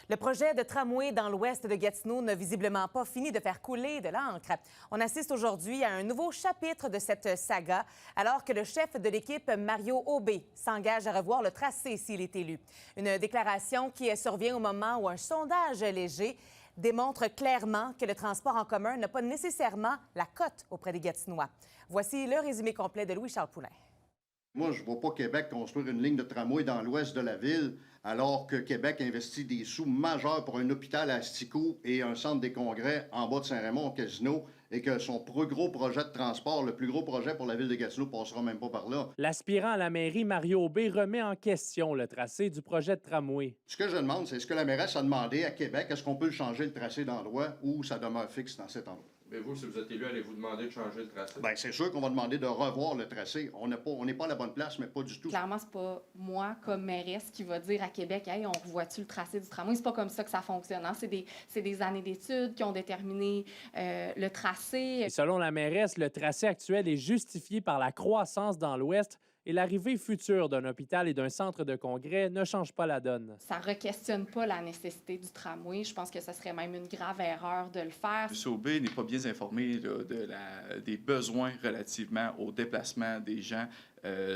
Le projet de tramway dans l'ouest de Gatineau n'a visiblement pas fini de faire couler de l'encre. On assiste aujourd'hui à un nouveau chapitre de cette saga, alors que le chef de l'équipe, Mario Aubé, s'engage à revoir le tracé s'il est élu. Une déclaration qui survient au moment où un sondage léger démontre clairement que le transport en commun n'a pas nécessairement la cote auprès des Gatinois. Voici le résumé complet de Louis-Charles Poulain. Moi, je ne vois pas Québec construire une ligne de tramway dans l'ouest de la ville, alors que Québec investit des sous majeurs pour un hôpital à Asticots et un centre des congrès en bas de Saint-Raymond, au Casino, et que son plus gros projet de transport, le plus gros projet pour la ville de Gatineau, passera même pas par là. L'aspirant à la mairie, Mario Aubé, remet en question le tracé du projet de tramway. Ce que je demande, c'est est-ce que la mairesse a demandé à Québec, est-ce qu'on peut le changer le tracé d'endroit ou ça demeure fixe dans cet endroit? Mais vous, si vous êtes élu, allez-vous demander de changer le tracé? Bien, c'est sûr qu'on va demander de revoir le tracé. On n'est pas à la bonne place, mais pas du tout. Clairement, c'est pas moi, comme mairesse, qui va dire à Québec « Hey, on revoit-tu le tracé du tramway? » C'est pas comme ça que ça fonctionne. Hein? C'est des années d'études qui ont déterminé le tracé. Et selon la mairesse, le tracé actuel est justifié par la croissance dans l'Ouest et l'arrivée future d'un hôpital et d'un centre de congrès ne change pas la donne. Ça ne re-questionne pas la nécessité du tramway. Je pense que ce serait même une grave erreur de le faire. M. Aubé n'est pas bien informé des besoins relativement au déplacement des gens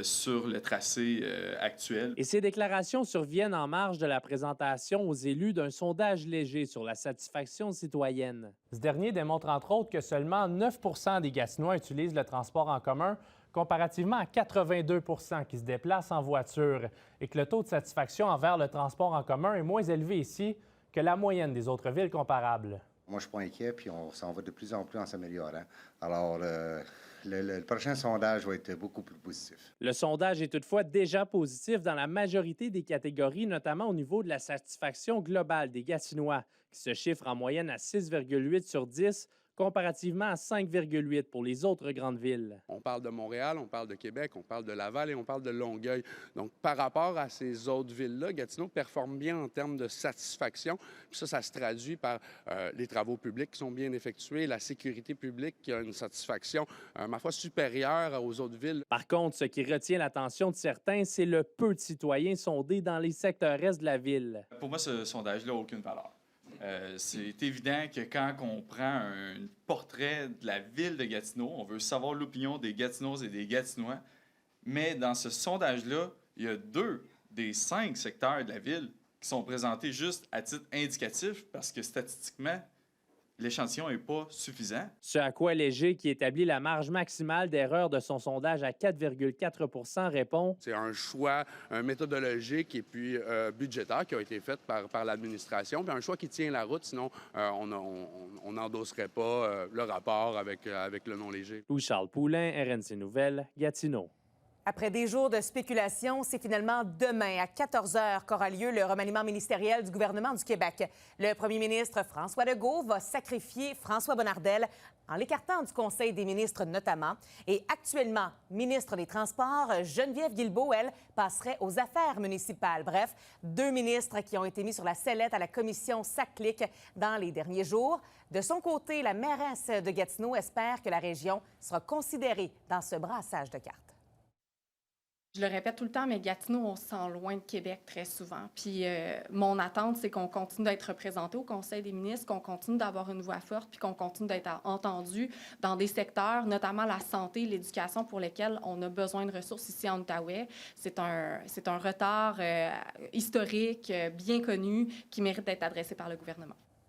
sur le tracé actuel. Et ces déclarations surviennent en marge de la présentation aux élus d'un sondage léger sur la satisfaction citoyenne. Ce dernier démontre entre autres que seulement 9 des Gatinois utilisent le transport en commun, comparativement à 82 qui se déplacent en voiture, et que le taux de satisfaction envers le transport en commun est moins élevé ici que la moyenne des autres villes comparables. Moi, je ne suis pas inquiet, puis on s'en va de plus en plus en s'améliorant. Alors, le prochain sondage va être beaucoup plus positif. Le sondage est toutefois déjà positif dans la majorité des catégories, notamment au niveau de la satisfaction globale des Gatinois, qui se chiffre en moyenne à 6,8 sur 10, comparativement à 5,8 pour les autres grandes villes. On parle de Montréal, on parle de Québec, on parle de Laval et on parle de Longueuil. Donc, par rapport à ces autres villes-là, Gatineau performe bien en termes de satisfaction. Puis ça se traduit par les travaux publics qui sont bien effectués, la sécurité publique qui a une satisfaction, ma foi, supérieure aux autres villes. Par contre, ce qui retient l'attention de certains, c'est le peu de citoyens sondés dans les secteurs est de la ville. Pour moi, ce sondage-là n'a aucune valeur. C'est évident que quand on prend un portrait de la ville de Gatineau, on veut savoir l'opinion des Gatineaux et des Gatinois, mais dans ce sondage-là, il y a 2 des 5 secteurs de la ville qui sont présentés juste à titre indicatif parce que statistiquement, l'échantillon n'est pas suffisant. Ce à quoi Léger, qui établit la marge maximale d'erreur de son sondage à 4,4 répond: C'est un choix, méthodologique et puis budgétaire qui a été fait par l'administration, puis un choix qui tient la route, sinon on n'endosserait pas le rapport avec le non léger. Louis-Charles Poulain, RNC Nouvelles, Gatineau. Après des jours de spéculation, c'est finalement demain à 14 h qu'aura lieu le remaniement ministériel du gouvernement du Québec. Le premier ministre François Legault va sacrifier François Bonnardel en l'écartant du Conseil des ministres notamment. Et actuellement, ministre des Transports, Geneviève Guilbeault, elle, passerait aux affaires municipales. Bref, 2 ministres qui ont été mis sur la sellette à la commission SACLIC dans les derniers jours. De son côté, la mairesse de Gatineau espère que la région sera considérée dans ce brassage de cartes. Je le répète tout le temps, mais Gatineau, on se sent loin de Québec très souvent. Puis mon attente, c'est qu'on continue d'être représenté au Conseil des ministres, qu'on continue d'avoir une voix forte, puis qu'on continue d'être entendu dans des secteurs, notamment la santé, l'éducation, pour lesquels on a besoin de ressources ici en Outaouais. C'est un retard historique, bien connu, qui mérite d'être adressé par le gouvernement.